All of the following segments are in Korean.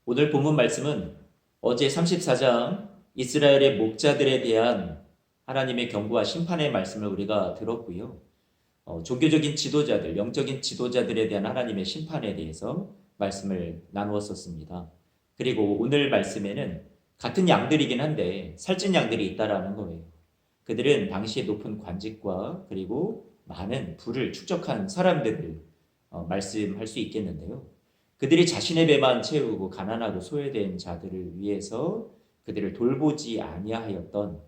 오늘 본문 말씀은 어제 34장 이스라엘의 목자들에 대한 하나님의 경고와 심판의 말씀을 우리가 들었고요. 종교적인 지도자들, 영적인 지도자들에 대한 하나님의 심판에 대해서 말씀을 나누었었습니다. 그리고 오늘 말씀에는 같은 양들이긴 한데 살찐 양들이 있다라는 거예요. 그들은 당시의 높은 관직과 그리고 많은 부를 축적한 사람들을 말씀할 수 있겠는데요. 그들이 자신의 배만 채우고 가난하고 소외된 자들을 위해서 그들을 돌보지 아니하였던,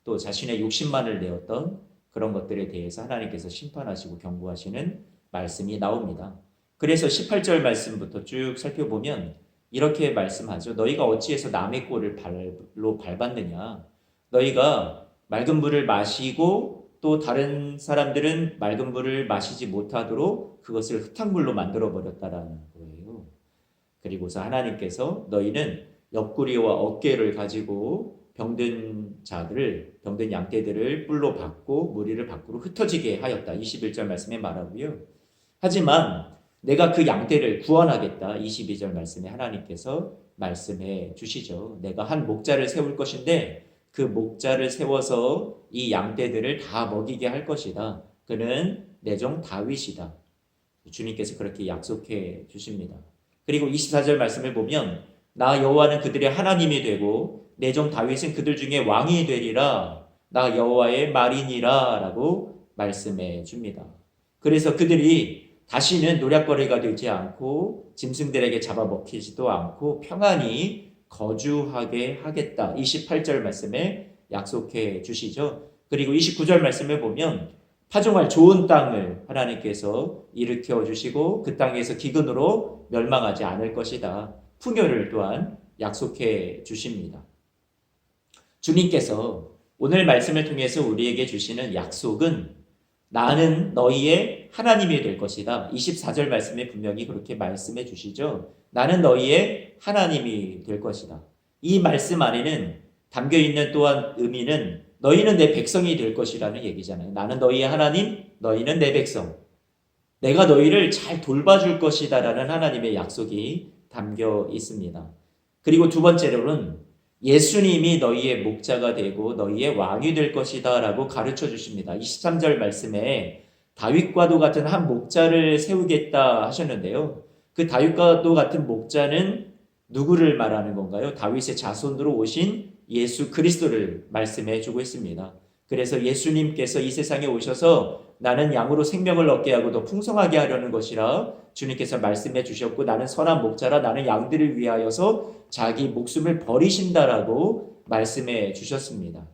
또 자신의 욕심만을 내었던 그런 것들에 대해서 하나님께서 심판하시고 경고하시는 말씀이 나옵니다. 그래서 18절 말씀부터 쭉 살펴보면 이렇게 말씀하죠. 너희가 어찌해서 남의 꼴을 발로 밟았느냐. 너희가 맑은 물을 마시고 또 다른 사람들은 맑은 물을 마시지 못하도록 그것을 흙탕물로 만들어 버렸다라는 거예요. 그리고서 하나님께서 너희는 옆구리와 어깨를 가지고 병든 자들을, 병든 양떼들을 뿔로 받고 무리를 밖으로 흩어지게 하였다. 21절 말씀에 말하고요. 하지만 내가 그 양떼를 구원하겠다. 22절 말씀에 하나님께서 말씀해 주시죠. 내가 한 목자를 세울 것인데 그 목자를 세워서 이 양떼들을 다 먹이게 할 것이다. 그는 내 종 다윗이다. 주님께서 그렇게 약속해 주십니다. 그리고 24절 말씀을 보면 나 여호와는 그들의 하나님이 되고 내 종 다윗은 그들 중에 왕이 되리라. 나 여호와의 말이니라 라고 말씀해 줍니다. 그래서 그들이 다시는 노략거리가 되지 않고 짐승들에게 잡아먹히지도 않고 평안히 거주하게 하겠다. 28절 말씀에 약속해 주시죠. 그리고 29절 말씀을 보면 파종할 좋은 땅을 하나님께서 일으켜 주시고 그 땅에서 기근으로 멸망하지 않을 것이다. 풍요를 또한 약속해 주십니다. 주님께서 오늘 말씀을 통해서 우리에게 주시는 약속은 나는 너희의 하나님이 될 것이다. 24절 말씀에 분명히 그렇게 말씀해 주시죠. 나는 너희의 하나님이 될 것이다. 이 말씀 안에는 담겨 있는 또한 의미는 너희는 내 백성이 될 것이라는 얘기잖아요. 나는 너희의 하나님, 너희는 내 백성. 내가 너희를 잘 돌봐줄 것이다 라는 하나님의 약속이 담겨 있습니다. 그리고 두 번째로는 예수님이 너희의 목자가 되고 너희의 왕이 될 것이다 라고 가르쳐 주십니다. 23절 말씀에 다윗과도 같은 한 목자를 세우겠다 하셨는데요. 그 다윗과도 같은 목자는 누구를 말하는 건가요? 다윗의 자손으로 오신 예수 그리스도를 말씀해 주고 있습니다. 그래서 예수님께서 이 세상에 오셔서 나는 양으로 생명을 얻게 하고 더 풍성하게 하려는 것이라 주님께서 말씀해 주셨고 나는 선한 목자라 나는 양들을 위하여서 자기 목숨을 버리신다라고 말씀해 주셨습니다.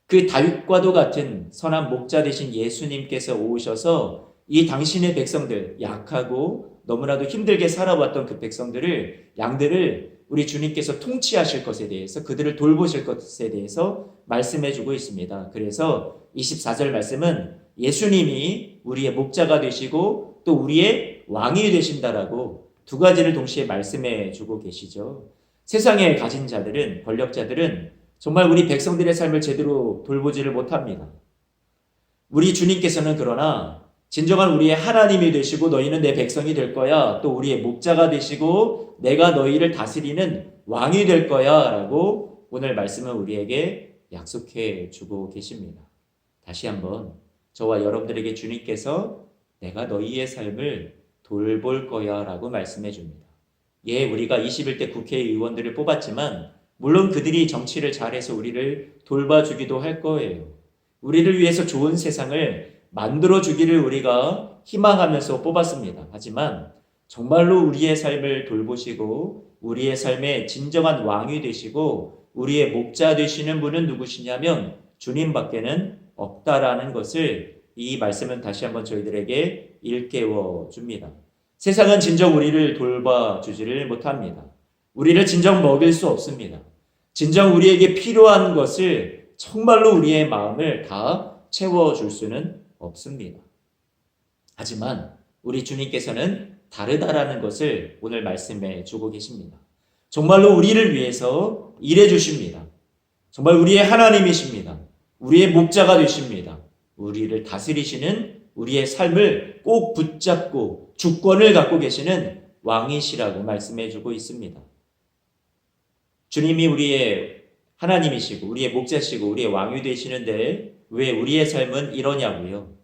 그 다윗과도 같은 선한 목자 되신 예수님께서 오셔서 이 당신의 백성들, 약하고 너무나도 힘들게 살아왔던 그 백성들을, 양들을 우리 주님께서 통치하실 것에 대해서, 그들을 돌보실 것에 대해서 말씀해 주고 있습니다. 그래서 24절 말씀은 예수님이 우리의 목자가 되시고 또 우리의 왕이 되신다라고 두 가지를 동시에 말씀해 주고 계시죠. 세상에 가진 자들은, 권력자들은 정말 우리 백성들의 삶을 제대로 돌보지를 못합니다. 우리 주님께서는 그러나 진정한 우리의 하나님이 되시고 너희는 내 백성이 될 거야. 또 우리의 목자가 되시고 내가 너희를 다스리는 왕이 될 거야. 라고 오늘 말씀은 우리에게 약속해 주고 계십니다. 다시 한번 저와 여러분들에게 주님께서 내가 너희의 삶을 돌볼 거야 라고 말씀해 줍니다. 예, 우리가 21대 국회의원들을 뽑았지만 물론 그들이 정치를 잘해서 우리를 돌봐주기도 할 거예요. 우리를 위해서 좋은 세상을 만들어주기를 우리가 희망하면서 뽑았습니다. 하지만 정말로 우리의 삶을 돌보시고 우리의 삶의 진정한 왕이 되시고 우리의 목자 되시는 분은 누구시냐면 주님밖에는 없다라는 것을 이 말씀은 다시 한번 저희들에게 일깨워 줍니다. 세상은 진정 우리를 돌봐주지를 못합니다. 우리를 진정 먹일 수 없습니다. 진정 우리에게 필요한 것을 정말로 우리의 마음을 다 채워줄 수는 없습니다. 하지만 우리 주님께서는 다르다라는 것을 오늘 말씀해 주고 계십니다. 정말로 우리를 위해서 일해 주십니다. 정말 우리의 하나님이십니다. 우리의 목자가 되십니다. 우리를 다스리시는 우리의 삶을 꼭 붙잡고 주권을 갖고 계시는 왕이시라고 말씀해 주고 있습니다. 주님이 우리의 하나님이시고 우리의 목자시고 우리의 왕이 되시는데 왜 우리의 삶은 이러냐고요.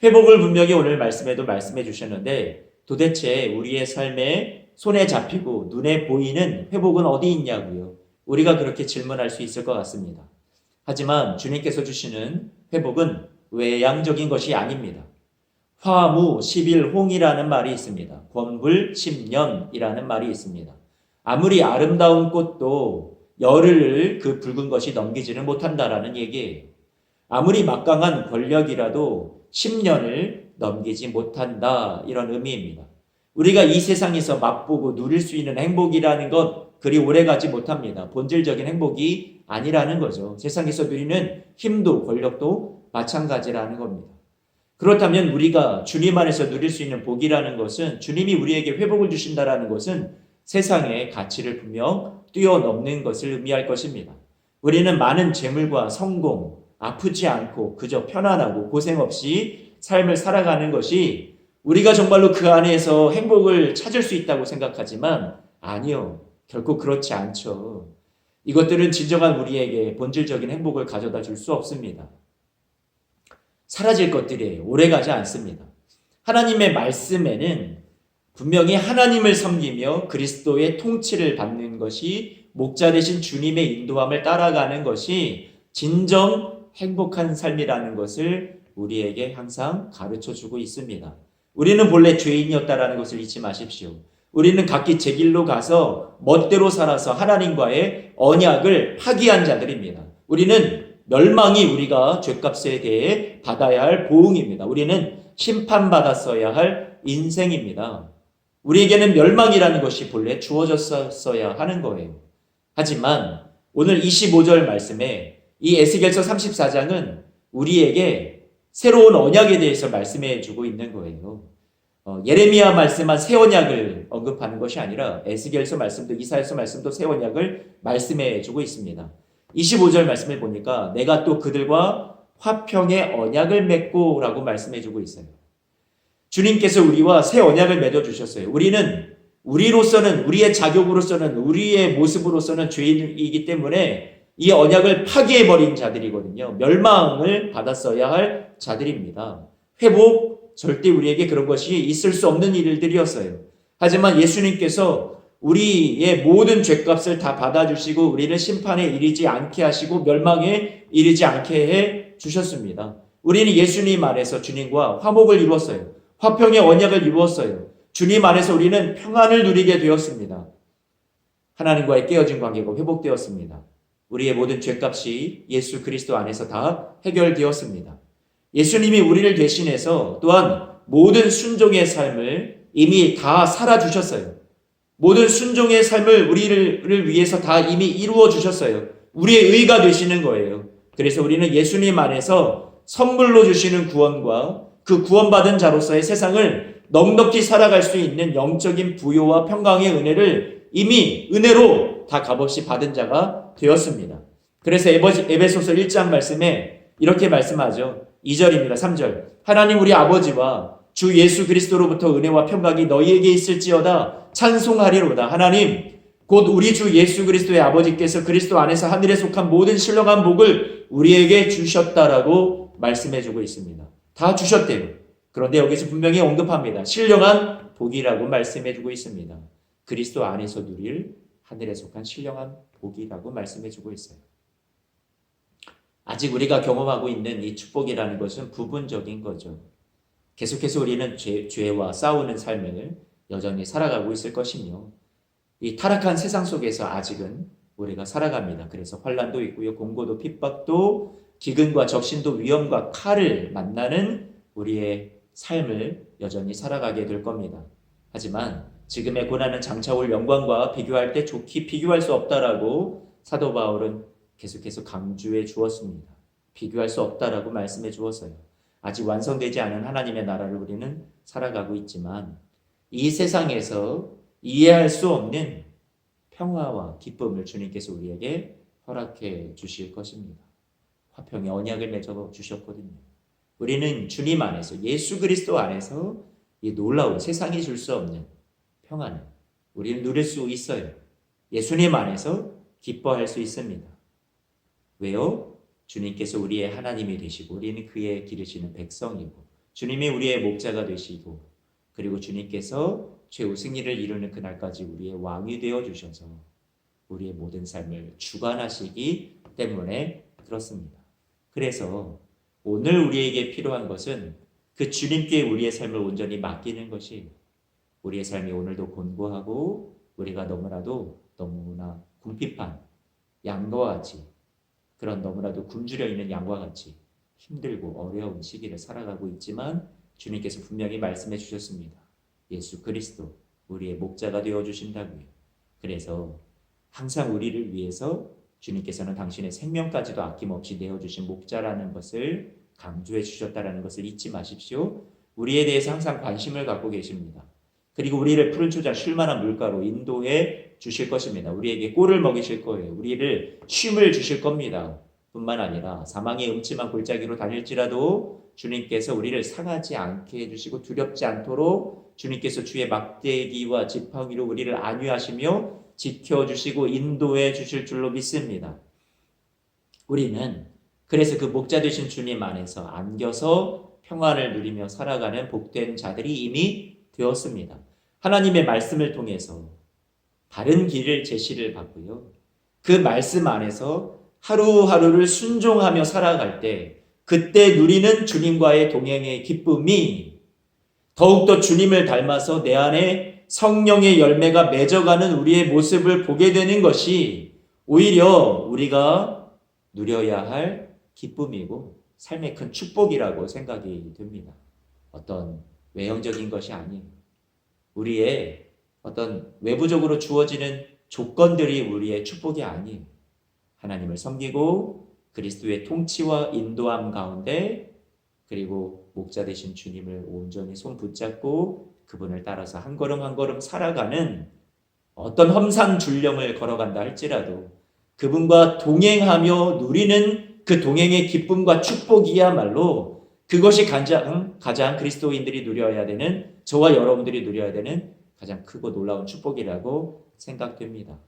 회복을 분명히 오늘 말씀에도 말씀해 주셨는데 도대체 우리의 삶에 손에 잡히고 눈에 보이는 회복은 어디 있냐고요. 우리가 그렇게 질문할 수 있을 것 같습니다. 하지만 주님께서 주시는 회복은 외향적인 것이 아닙니다. 화무 11홍이라는 말이 있습니다. 권불 10년이라는 말이 있습니다. 아무리 아름다운 꽃도 열흘을 그 붉은 것이 넘기지는 못한다라는 얘기예요. 아무리 막강한 권력이라도 10년을 넘기지 못한다 이런 의미입니다. 우리가 이 세상에서 맛보고 누릴 수 있는 행복이라는 것 그리 오래가지 못합니다. 본질적인 행복이 아니라는 거죠. 세상에서 누리는 힘도 권력도 마찬가지라는 겁니다. 그렇다면 우리가 주님 안에서 누릴 수 있는 복이라는 것은 주님이 우리에게 회복을 주신다라는 것은 세상의 가치를 분명 뛰어넘는 것을 의미할 것입니다. 우리는 많은 재물과 성공, 아프지 않고 그저 편안하고 고생 없이 삶을 살아가는 것이 우리가 정말로 그 안에서 행복을 찾을 수 있다고 생각하지만 아니요. 결코 그렇지 않죠. 이것들은 진정한 우리에게 본질적인 행복을 가져다 줄 수 없습니다. 사라질 것들이에요. 오래가지 않습니다. 하나님의 말씀에는 분명히 하나님을 섬기며 그리스도의 통치를 받는 것이 목자 되신 주님의 인도함을 따라가는 것이 진정 행복한 삶이라는 것을 우리에게 항상 가르쳐주고 있습니다. 우리는 본래 죄인이었다라는 것을 잊지 마십시오. 우리는 각기 제 길로 가서 멋대로 살아서 하나님과의 언약을 파기한 자들입니다. 우리는 멸망이 우리가 죄값에 대해 받아야 할 보응입니다. 우리는 심판받았어야 할 인생입니다. 우리에게는 멸망이라는 것이 본래 주어졌어야 하는 거예요. 하지만 오늘 25절 말씀에 이 에스겔서 34장은 우리에게 새로운 언약에 대해서 말씀해 주고 있는 거예요. 예레미야 말씀한 새 언약을 언급하는 것이 아니라 에스겔서 말씀도 이사야서 말씀도 새 언약을 말씀해 주고 있습니다. 25절 말씀을 보니까 내가 또 그들과 화평의 언약을 맺고 라고 말씀해 주고 있어요. 주님께서 우리와 새 언약을 맺어 주셨어요. 우리로서는 우리의 자격으로서는 우리의 모습으로서는 죄인이기 때문에 이 언약을 파기해버린 자들이거든요. 멸망을 받았어야 할 자들입니다. 회복 절대 우리에게 그런 것이 있을 수 없는 일들이었어요. 하지만 예수님께서 우리의 모든 죄값을 다 받아주시고 우리를 심판에 이르지 않게 하시고 멸망에 이르지 않게 해 주셨습니다. 우리는 예수님 안에서 주님과 화목을 이루었어요. 화평의 언약을 이루었어요. 주님 안에서 우리는 평안을 누리게 되었습니다. 하나님과의 깨어진 관계가 회복되었습니다. 우리의 모든 죄값이 예수 그리스도 안에서 다 해결되었습니다. 예수님이 우리를 대신해서 또한 모든 순종의 삶을 이미 다 살아주셨어요. 모든 순종의 삶을 우리를 위해서 다 이미 이루어 주셨어요. 우리의 의가 되시는 거예요. 그래서 우리는 예수님 안에서 선물로 주시는 구원과 그 구원받은 자로서의 세상을 넉넉히 살아갈 수 있는 영적인 부요와 평강의 은혜를 이미 은혜로 다 값없이 받은 자가 되었습니다. 그래서 에베소서 1장 말씀에 이렇게 말씀하죠. 2절입니다. 3절. 하나님 우리 아버지와 주 예수 그리스도로부터 은혜와 평강이 너희에게 있을지어다 찬송하리로다. 하나님 곧 우리 주 예수 그리스도의 아버지께서 그리스도 안에서 하늘에 속한 모든 신령한 복을 우리에게 주셨다라고 말씀해주고 있습니다. 다 주셨대요. 그런데 여기서 분명히 언급합니다. 신령한 복이라고 말씀해주고 있습니다. 그리스도 안에서 누릴 하늘에 속한 신령한 복이라고 말씀해주고 있어요. 아직 우리가 경험하고 있는 이 축복이라는 것은 부분적인 거죠. 계속해서 우리는 죄와 싸우는 삶을 여전히 살아가고 있을 것이며 이 타락한 세상 속에서 아직은 우리가 살아갑니다. 그래서 환난도 있고요. 공고도 핍박도 기근과 적신도 위험과 칼을 만나는 우리의 삶을 여전히 살아가게 될 겁니다. 하지만 지금의 고난은 장차 올 영광과 비교할 때 좋게 비교할 수 없다라고 사도 바울은 계속해서 강조해 주었습니다. 비교할 수 없다라고 말씀해 주었어요. 아직 완성되지 않은 하나님의 나라를 우리는 살아가고 있지만 이 세상에서 이해할 수 없는 평화와 기쁨을 주님께서 우리에게 허락해 주실 것입니다. 화평의 언약을 맺어 주셨거든요. 우리는 주님 안에서 예수 그리스도 안에서 이 놀라운 세상이 줄 수 없는 평안을 우리는 누릴 수 있어요. 예수님 안에서 기뻐할 수 있습니다. 왜요? 주님께서 우리의 하나님이 되시고 우리는 그의 기르시는 백성이고 주님이 우리의 목자가 되시고 그리고 주님께서 최후 승리를 이루는 그날까지 우리의 왕이 되어 주셔서 우리의 모든 삶을 주관하시기 때문에 그렇습니다. 그래서 오늘 우리에게 필요한 것은 그 주님께 우리의 삶을 온전히 맡기는 것이 우리의 삶이 오늘도 곤고하고 우리가 너무나 궁핍한 양과 같이 그런 너무나도 굶주려 있는 양과 같이 힘들고 어려운 시기를 살아가고 있지만 주님께서 분명히 말씀해 주셨습니다. 예수 그리스도 우리의 목자가 되어 주신다고요. 그래서 항상 우리를 위해서 주님께서는 당신의 생명까지도 아낌없이 내어주신 목자라는 것을 강조해 주셨다는 것을 잊지 마십시오. 우리에 대해서 항상 관심을 갖고 계십니다. 그리고 우리를 푸른 초장 쉴만한 물가로 인도해 주실 것입니다. 우리에게 꿀을 먹이실 거예요. 우리를 쉼을 주실 겁니다. 뿐만 아니라 사망의 음침한 골짜기로 다닐지라도 주님께서 우리를 상하지 않게 해주시고 두렵지 않도록 주님께서 주의 막대기와 지팡이로 우리를 안위하시며 지켜주시고 인도해 주실 줄로 믿습니다. 우리는 그래서 그 목자 되신 주님 안에서 안겨서 평안을 누리며 살아가는 복된 자들이 이미 되었습니다. 하나님의 말씀을 통해서 바른 길을 제시를 받고요. 그 말씀 안에서 하루하루를 순종하며 살아갈 때 그때 누리는 주님과의 동행의 기쁨이 더욱더 주님을 닮아서 내 안에 성령의 열매가 맺어가는 우리의 모습을 보게 되는 것이 오히려 우리가 누려야 할 기쁨이고 삶의 큰 축복이라고 생각이 됩니다. 어떤 외형적인 것이 아니에요. 우리의 어떤 외부적으로 주어지는 조건들이 우리의 축복이 아니에요. 하나님을 섬기고 그리스도의 통치와 인도함 가운데 그리고 목자 되신 주님을 온전히 손 붙잡고 그분을 따라서 한 걸음 한 걸음 살아가는 어떤 험산 줄령을 걸어간다 할지라도 그분과 동행하며 누리는 그 동행의 기쁨과 축복이야말로 그것이 가장 그리스도인들이 누려야 되는 저와 여러분들이 누려야 되는 가장 크고 놀라운 축복이라고 생각됩니다.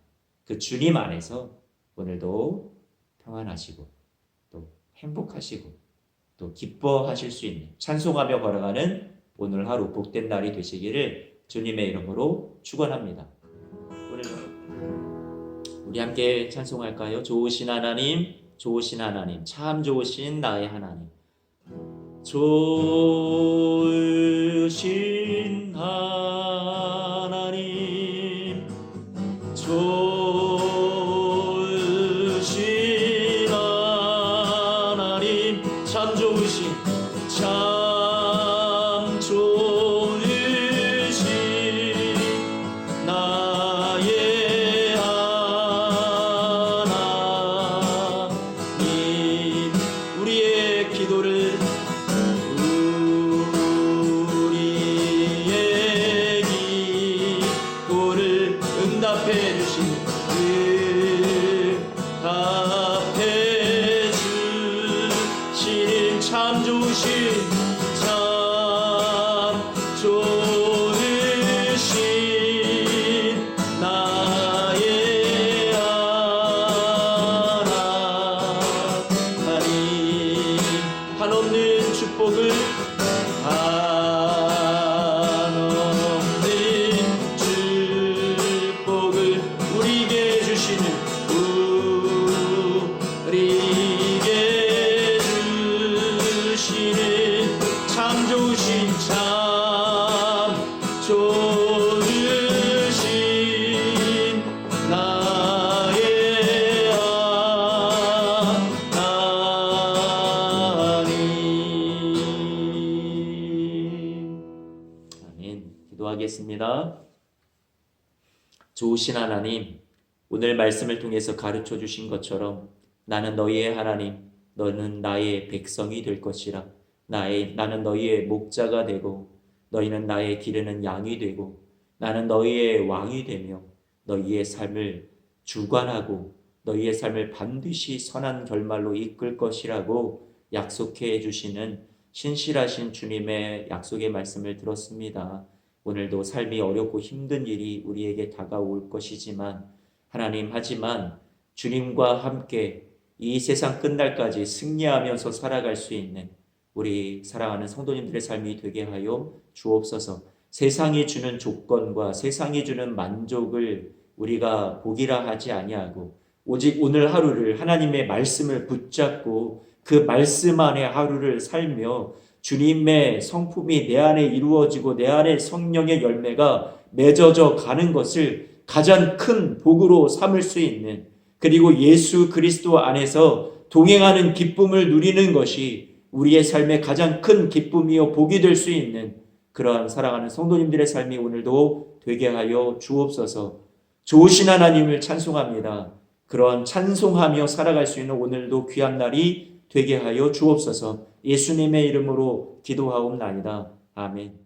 그 주님 안에서 오늘도 평안하시고 또 행복하시고 또 기뻐하실 수 있는 찬송하며 걸어가는 오늘 하루 복된 날이 되시기를 주님의 이름으로 축원합니다. 우리 함께 찬송할까요? 좋으신 하나님, 좋으신 하나님, 참 좋으신 나의 하나님. 좋으신 하나님, 좋으신 하나님, 참 좋으신 참 좋으신 나의 하나님. 우리의 기도를 응답해 주시는 참 좋으신 나의 하나님. 한없는 축복을 우리에게 주시는 참 좋으신 나의 하나님. 아멘. 기도하겠습니다. 좋으신 하나님, 오늘 말씀을 통해서 가르쳐 주신 것처럼 나는 너희의 하나님, 너는 나의 백성이 될 것이라. 나는 너희의 목자가 되고 너희는 나의 기르는 양이 되고 나는 너희의 왕이 되며 너희의 삶을 주관하고 너희의 삶을 반드시 선한 결말로 이끌 것이라고 약속해 주시는 신실하신 주님의 약속의 말씀을 들었습니다. 오늘도 삶이 어렵고 힘든 일이 우리에게 다가올 것이지만 하지만 주님과 함께 이 세상 끝날까지 승리하면서 살아갈 수 있는 우리 사랑하는 성도님들의 삶이 되게 하여 주옵소서. 세상이 주는 조건과 세상이 주는 만족을 우리가 복이라 하지 아니하고 오직 오늘 하루를 하나님의 말씀을 붙잡고 그 말씀 안에 하루를 살며 주님의 성품이 내 안에 이루어지고 내 안에 성령의 열매가 맺어져 가는 것을 가장 큰 복으로 삼을 수 있는, 그리고 예수 그리스도 안에서 동행하는 기쁨을 누리는 것이 우리의 삶의 가장 큰 기쁨이요 복이 될 수 있는 그러한 사랑하는 성도님들의 삶이 오늘도 되게 하여 주옵소서. 좋으신 하나님을 찬송합니다. 그러한 찬송하며 살아갈 수 있는 오늘도 귀한 날이 되게 하여 주옵소서. 예수님의 이름으로 기도하옵나이다. 아멘.